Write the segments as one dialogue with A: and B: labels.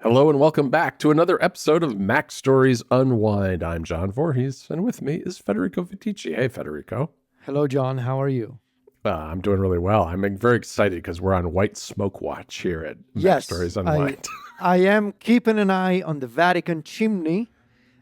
A: Hello and welcome back to another episode of MacStories Unwind. I'm John Voorhees, and with me is Federico Viticci. Hey, Federico.
B: Hello, John. How are you?
A: I'm doing really well. I'm very excited because we're on White Smoke Watch here at
B: Yes,
A: MacStories Unwind.
B: I am keeping an eye on the Vatican chimney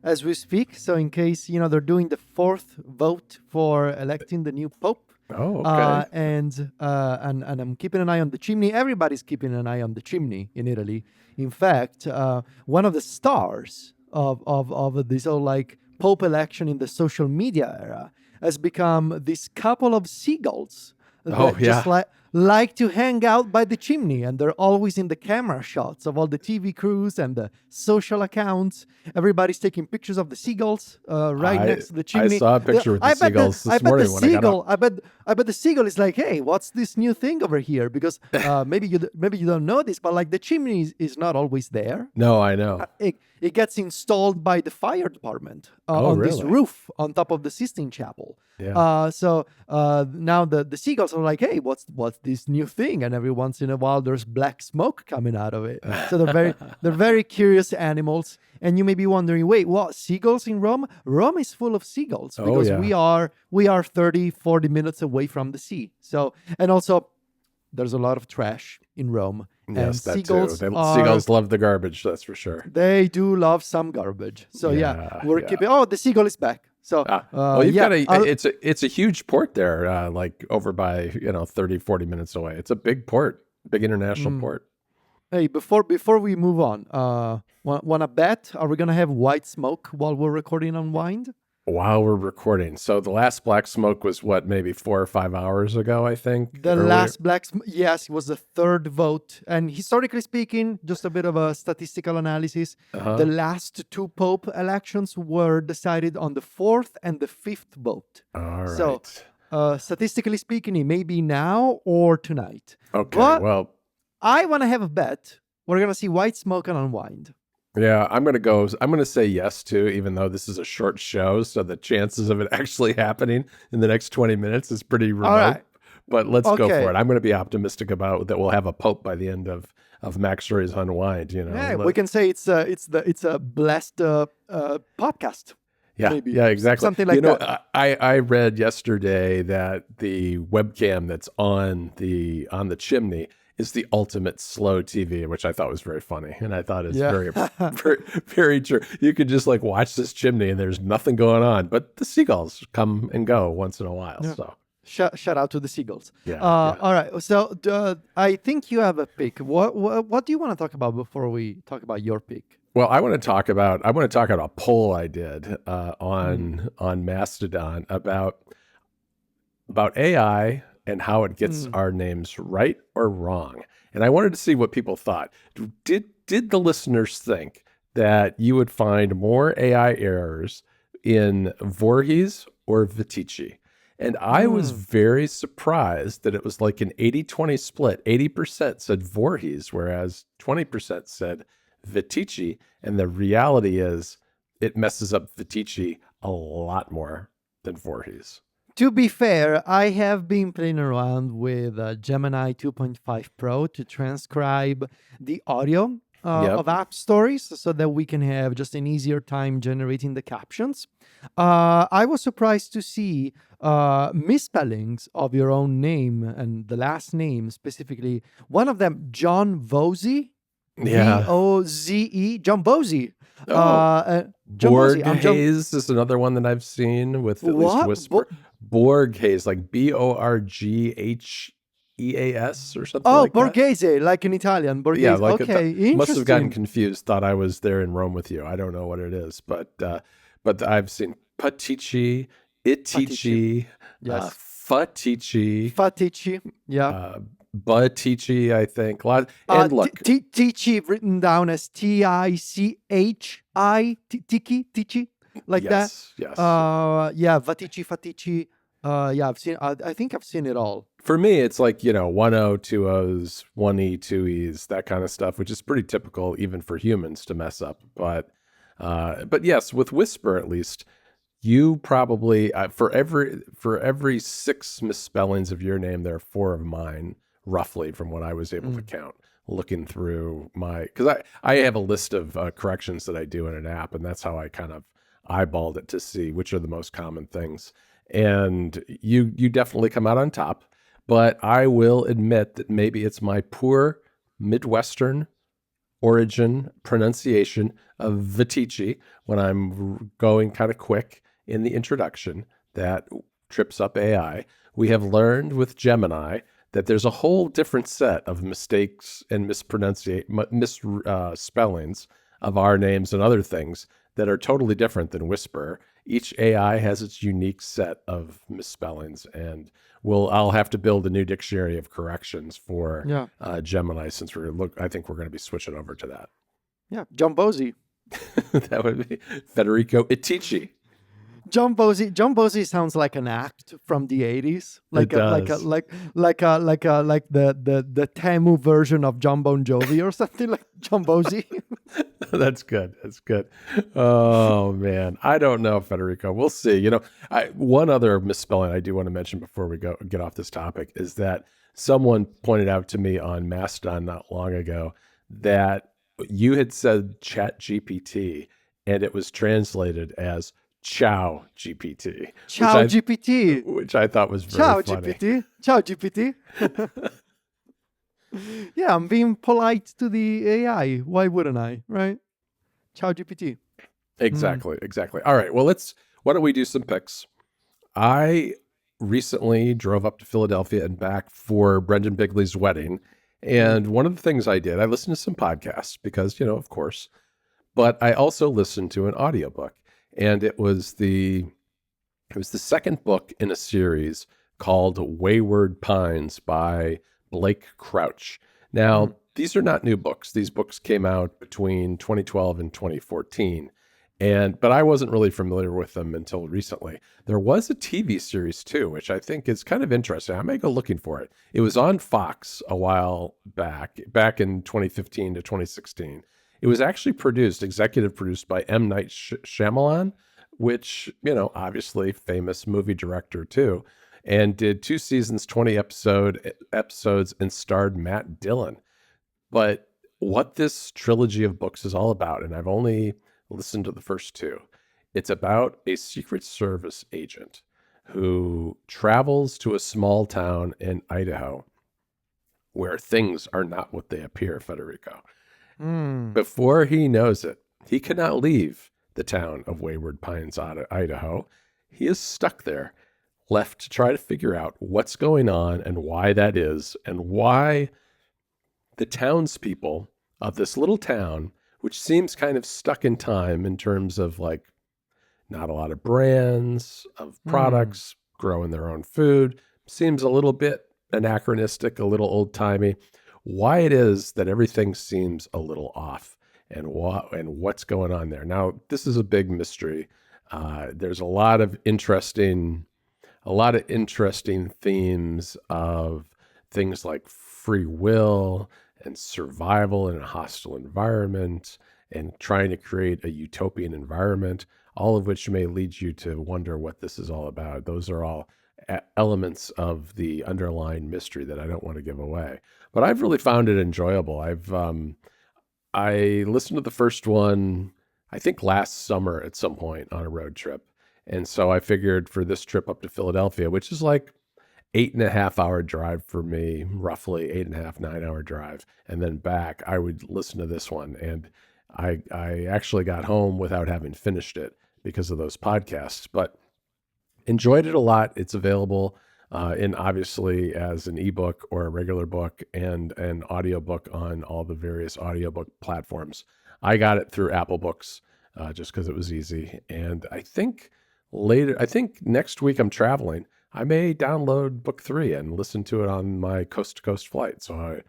B: as we speak. So in case, they're doing the fourth vote for electing the new Pope.
A: Oh, okay.
B: And I'm keeping an eye on the chimney. Everybody's keeping an eye on the chimney in Italy. In fact, one of the stars of this whole Pope election in the social media era has become this couple of seagulls that just like to hang out by the chimney, and they're always in the camera shots of all the TV crews and the social accounts. Everybody's taking pictures of the seagulls next to the chimney.
A: I saw a picture with the seagulls this morning when I got up.
B: I bet the seagull is like, hey, what's this new thing over here? Because maybe you don't know this, but the chimney is not always there.
A: No, I know.
B: It gets installed by the fire department this roof on top of the Sistine Chapel.
A: Yeah.
B: So now the seagulls are like, hey, what's this new thing? And every once in a while, there's black smoke coming out of it. So they're very curious animals. And you may be wondering, wait, what, seagulls in Rome? Rome is full of seagulls because we are 30, 40 minutes away from the sea. So, and also there's a lot of trash in Rome.
A: Yes,
B: and
A: that too. Seagulls love the garbage, that's for sure.
B: They do love some garbage. So we're keeping. Oh, the seagull is back. So
A: you've got it's a huge port there, over by 30, 40 minutes away. It's a big port, big international port.
B: Hey, before we move on, want to bet? Are we gonna have white smoke while we're recording Unwind?
A: While we're recording. So the last black smoke was what, maybe 4 or 5 hours ago, I think?
B: The last black smoke, yes, it was the third vote. And historically speaking, just a bit of a statistical analysis, the last two Pope elections were decided on the fourth and the fifth vote.
A: All right.
B: So statistically speaking, it may be now or tonight.
A: Okay,
B: but I want to have a bet. We're going to see white smoke and Unwind.
A: Yeah, I'm going to say yes too, even though this is a short show. So the chances of it actually happening in the next 20 minutes is pretty remote.
B: All right.
A: But let's go for it. I'm going to be optimistic about that we'll have a Pope by the end of MacStories Unwind.
B: Yeah, we can say it's a blessed podcast.
A: Yeah,
B: maybe.
A: Yeah, exactly.
B: Something like that.
A: I read yesterday that the webcam that's on the chimney is the ultimate slow TV, which I thought was very funny. And I thought it's very, very, very true. You could just watch this chimney and there's nothing going on, but the seagulls come and go once in a while. Yeah. So
B: shout out to the seagulls.
A: Yeah.
B: All right. So I think you have a pick. What do you want to talk about before we talk about your pick?
A: Well, I want to talk about a poll I did on Mastodon about AI and how it gets our names right or wrong. And I wanted to see what people thought. Did the listeners think that you would find more AI errors in Voorhees or Viticci? And I was very surprised that it was like an 80-20 split. 80% said Voorhees, whereas 20% said Viticci. And the reality is it messes up Viticci a lot more than Voorhees.
B: To be fair, I have been playing around with Gemini 2.5 Pro to transcribe the audio of app stories so that we can have just an easier time generating the captions. I was surprised to see misspellings of your own name and the last name specifically. One of them, John Voze.
A: Yeah.
B: Voze. John Voze.
A: Voorhees is another one that I've seen with at least whisper. Voorhees, like Borghees or something like that.
B: Borghese, like in Italian. Borghese.
A: Yeah,
B: Interesting.
A: Must have gotten confused, thought I was there in Rome with you. I don't know what it is, but I've seen Patici, Iticci,
B: yes.
A: Fatici,
B: yeah.
A: Batici, I think. And look,
B: Ticci written down as Tichi, Ticci, like that.
A: Yes.
B: Fatici. I've seen. I think I've seen it all.
A: For me, it's like 1 O, 2 O's, 1 E, 2 E's, that kind of stuff, which is pretty typical even for humans to mess up. But yes, with Whisper at least, you probably for every 6 misspellings of your name, there are 4 of mine, roughly, from what I was able to count. looking through because I have a list of corrections that I do in an app, and that's how I kind of eyeballed it to see which are the most common things. And you definitely come out on top, but I will admit that maybe it's my poor Midwestern origin pronunciation of Viticci when I'm going kind of quick in the introduction that trips up AI. We have learned with Gemini that there's a whole different set of mistakes and misspellings of our names and other things that are totally different than Whisper. Each AI has its unique set of misspellings, and I'll have to build a new dictionary of corrections for
B: Yeah.
A: Gemini since I think we're going to be switching over to that.
B: Yeah. John Bozy.
A: That would be Federico Iticci.
B: John Bozy sounds like an act from the 80s. Like
A: It
B: like
A: does.
B: like the Temu version of John Bon Jovi or something like John Bozy.
A: That's good. That's good. Oh man, I don't know, Federico. We'll see. One other misspelling I do want to mention before we get off this topic is that someone pointed out to me on Mastodon not long ago that you had said Chat GPT and it was translated as Chow GPT.
B: Ciao GPT.
A: Which I thought was very
B: Ciao
A: funny.
B: GPT. Ciao GPT. Yeah, I'm being polite to the AI. Why wouldn't I? Right? Ciao GPT.
A: Exactly. All right. Well, why don't we do some picks? I recently drove up to Philadelphia and back for Brendan Bigley's wedding. And one of the things I did, I listened to some podcasts because, of course, but I also listened to an audiobook. And it was the second book in a series called Wayward Pines by Blake Crouch. Now, these are not new books. These books came out between 2012 and 2014. But I wasn't really familiar with them until recently. There was a TV series too, which I think is kind of interesting. I may go looking for it. It was on Fox a while back in 2015 to 2016. It was actually executive produced by M. Night Shyamalan, which, obviously famous movie director too, and did 2 seasons, 20 episodes and starred Matt Dillon. But what this trilogy of books is all about, and I've only listened to the first 2, it's about a Secret Service agent who travels to a small town in Idaho where things are not what they appear, Federico. Before he knows it, he cannot leave the town of Wayward Pines, Idaho. He is stuck there, left to try to figure out what's going on and why that is, and why the townspeople of this little town, which seems kind of stuck in time in terms of like not a lot of brands of products, growing their own food, seems a little bit anachronistic, a little old-timey, why it is that everything seems a little off and what's going on there. Now, this is a big mystery. There's a lot of interesting themes of things like free will and survival in a hostile environment and trying to create a utopian environment, all of which may lead you to wonder what this is all about. Those are all elements of the underlying mystery that I don't want to give away. But I've really found it enjoyable. I listened to the first one, I think last summer at some point on a road trip. And so I figured for this trip up to Philadelphia, which is like 8.5-hour drive for me, roughly 8.5, 9-hour drive, and then back, I would listen to this one. And I actually got home without having finished it because of those podcasts, but enjoyed it a lot. It's available in obviously as an ebook or a regular book and an audiobook on all the various audiobook platforms. I got it through Apple Books just because it was easy. And I think next week I'm traveling. I may download book 3 and listen to it on my coast to coast flight. So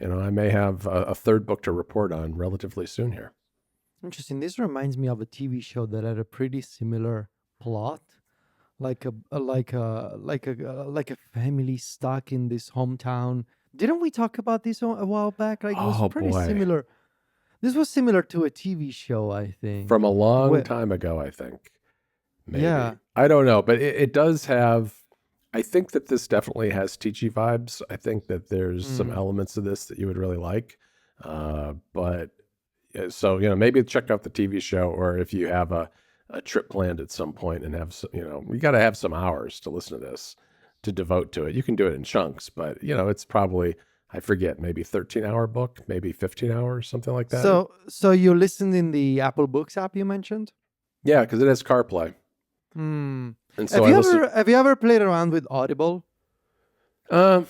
A: I may have a third book to report on relatively soon here.
B: Interesting. This reminds me of a TV show that had a pretty similar plot, like a family stuck in this hometown. Didn't we talk about this a while back? Like, it was pretty
A: boy.
B: similar. This was similar to a TV show, I think.
A: From a long time ago, I think. Maybe.
B: Yeah.
A: I don't know, but it does have I think that this definitely has Iticci vibes. I think that there's some
B: Mm.
A: elements of this that you would really like. But so, maybe check out the TV show, or if you have a trip planned at some point and have, you got to have some hours to listen to this, to devote to it. You can do it in chunks, but, it's probably, I forget, maybe 13-hour book, maybe 15 hours, something like that.
B: So you listened in the Apple Books app you mentioned?
A: Yeah, because it has CarPlay.
B: Hmm.
A: And so I listen.
B: Have you ever played around with Audible?
A: Um,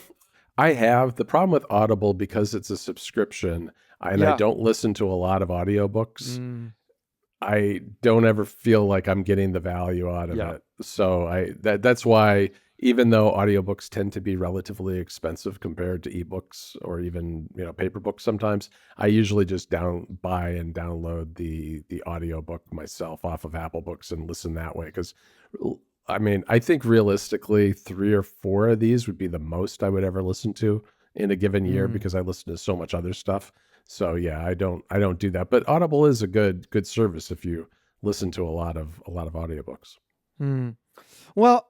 A: I have. The problem with Audible, because it's a subscription, and I
B: Yeah.
A: don't listen to a lot of audiobooks,
B: Mm.
A: I don't ever feel like I'm getting the value out of
B: Yeah.
A: it. So that's why, even though audiobooks tend to be relatively expensive compared to ebooks or even, paper books sometimes, I usually just buy and download the audiobook myself off of Apple Books and listen that way. Because I mean, I think realistically 3 or 4 of these would be the most I would ever listen to in a given year,
B: Mm.
A: because I listen to so much other stuff. So yeah, I don't do that. But Audible is a good service if you listen to a lot of audiobooks.
B: Mm. Well,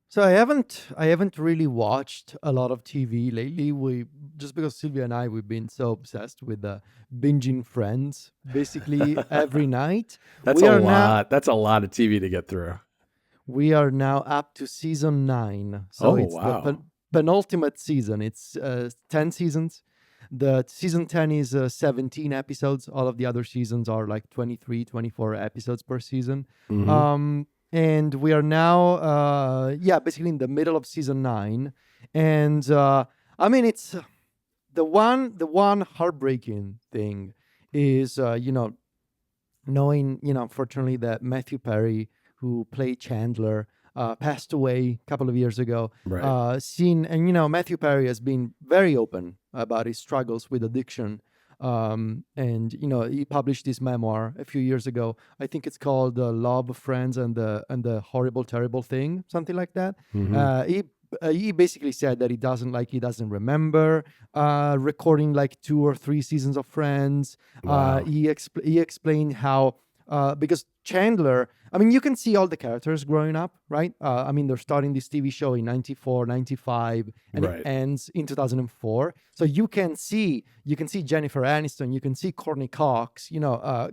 B: so I haven't really watched a lot of TV lately. We just because Sylvia and we've been so obsessed with binging Friends basically every night.
A: That's
B: We
A: a
B: are now
A: lot. That's a lot of TV to get through.
B: we are now up to season 9. So
A: Oh,
B: it's the
A: wow.
B: penultimate season. It's 10 seasons. The season 10 is 17 episodes. All of the other seasons are like 23, 24 episodes per season.
A: Hmm.
B: And we are now, basically in the middle of season 9. And I mean, it's the one heartbreaking thing is, knowing, unfortunately, that Matthew Perry, who played Chandler, passed away a couple of years ago.
A: Right.
B: Matthew Perry has been very open about his struggles with addiction. And he published this memoir a few years ago. I think it's called "Love, Friends, and the Horrible, Terrible Thing," something like that.
A: Hmm.
B: He basically said that he doesn't remember recording like 2 or 3 seasons of Friends.
A: Wow.
B: He explained how because Chandler, I mean, you can see all the characters growing up, right? I mean, they're starting this TV show in 94, 95, and
A: Right.
B: it ends in 2004. So you can see Jennifer Aniston, you can see Courtney Cox,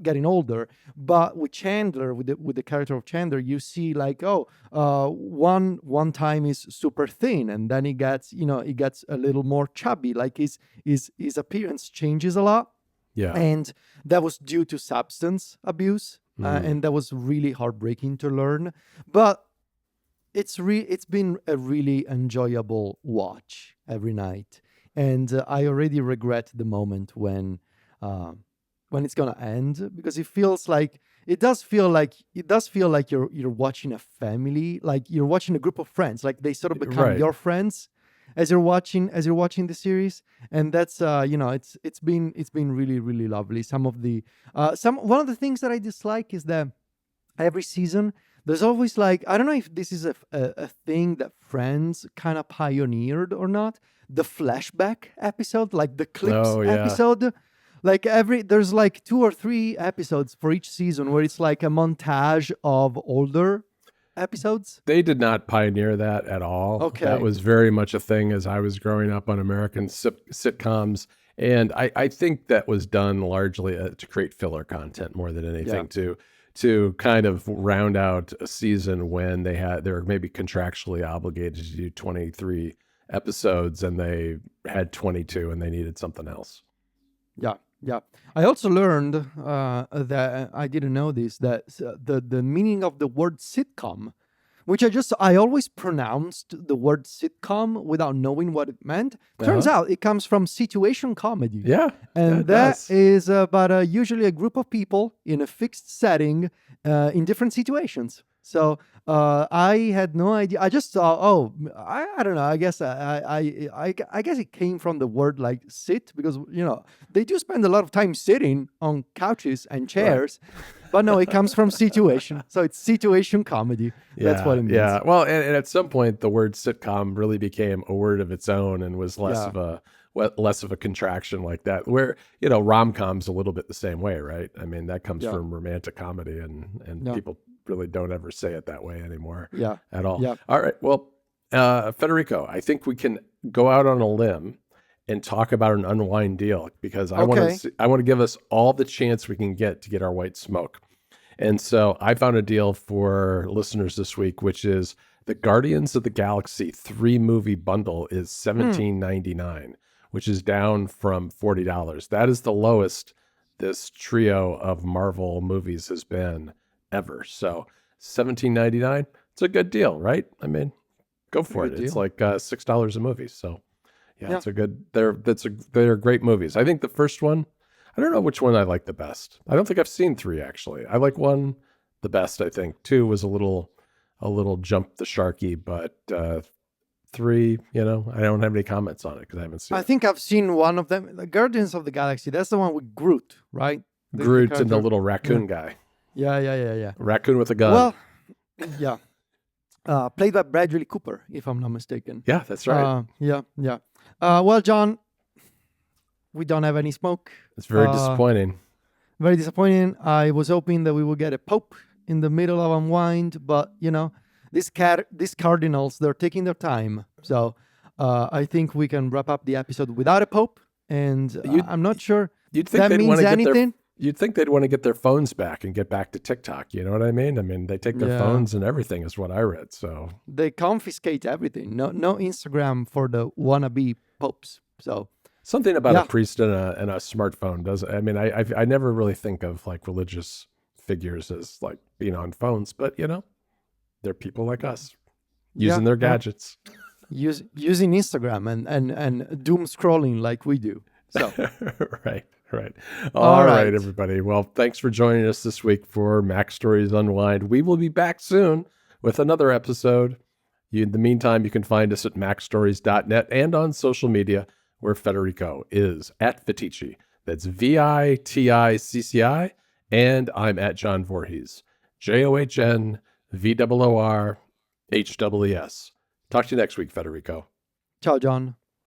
B: getting older. But with Chandler, with the character of Chandler, you see like, one time is super thin, and then he gets a little more chubby. Like his appearance changes a lot.
A: Yeah.
B: And that was due to substance abuse, and that was really heartbreaking to learn. But it's been a really enjoyable watch every night, and I already regret the moment when it's gonna end, because it does feel like you're watching a family, like you're watching a group of friends, like they sort of become
A: Right.
B: your friends as you're watching the series. And that's it's been really, really lovely. One of the things that I dislike is that every season there's always, like, I don't know if this is a thing that Friends kind of pioneered or not, the flashback episode, like the clips
A: Oh, yeah.
B: episode. Like there's like 2 or 3 episodes for each season where it's like a montage of older episodes.
A: They did not pioneer that at all. That
B: Okay.
A: was very much a thing as I was growing up on American sitcoms. And I think that was done largely to create filler content more than anything, to kind of round out a season when they're maybe contractually obligated to do 23 episodes and they had 22 and they needed something else.
B: Yeah, yeah. I also learned that I didn't know this, that the meaning of the word sitcom, which I always pronounced the word sitcom without knowing what it meant. Turns
A: Uh-huh.
B: out it comes from situation comedy.
A: Yeah,
B: And
A: it
B: that
A: does.
B: is about usually a group of people in a fixed setting in different situations. So I had no idea. I just thought, I don't know. I guess I guess it came from the word like sit, because they do spend a lot of time sitting on couches and
A: Right.
B: chairs. But no, it comes from situation. So it's situation comedy. That's what it means.
A: Yeah. Well, and at some point, the word sitcom really became a word of its own and was less
B: Yeah.
A: of a contraction like that. Where rom-com's a little bit the same way, right? I mean, that comes
B: Yeah.
A: from romantic comedy, and
B: Yeah.
A: people really don't ever say it that way anymore
B: Yeah.
A: at all.
B: Yeah.
A: All right. Well, Federico, I think we can go out on a limb and talk about an unwind deal because I want to give us all the chance we can get to get our white smoke. And so I found a deal for listeners this week, which is the Guardians of the Galaxy 3-movie bundle is $17.99, which is down from $40. That is the lowest this trio of Marvel movies has been ever. So $17.99, it's a good deal, right? I mean, go for it. It's like $6 a movie. So yeah, it's a good. They're great movies. I think the first one, I don't know which one I like the best. I don't think I've seen 3 actually. I like 1 the best. I think 2 was a little jump the sharky, but 3, I don't have any comments on it because I haven't seen.
B: I think I've seen one of them, the Guardians of the Galaxy. That's the one with Groot, right?
A: Groot and the little raccoon guy.
B: Yeah.
A: Raccoon with a gun.
B: Well, yeah. Played by Bradley Cooper, if I'm not mistaken.
A: Yeah, that's right.
B: Yeah. Well, John, we don't have any smoke.
A: It's very disappointing.
B: Very disappointing. I was hoping that we would get a Pope in the middle of Unwind, but, these Cardinals, they're taking their time. So I think we can wrap up the episode without a Pope, and I'm not sure that means anything.
A: You'd think they'd want to get their phones back and get back to TikTok. You know what I mean? I mean, they take their phones and everything is what I read. So
B: they confiscate everything. No Instagram for the wannabe popes. So
A: something about a priest and a smartphone does. I mean, I never really think of like religious figures as like being on phones, but they're people like us using their gadgets,
B: using Instagram and doom scrolling like we do. So
A: right. All right, everybody. Well, thanks for joining us this week for MacStories Unwind. We will be back soon with another episode. In the meantime, you can find us at MacStories.net and on social media, where Federico is at Viticci. That's VITICCI, and I'm at John Voorhees. JOHNVOORHEES. Talk to you next week, Federico.
B: Ciao, John.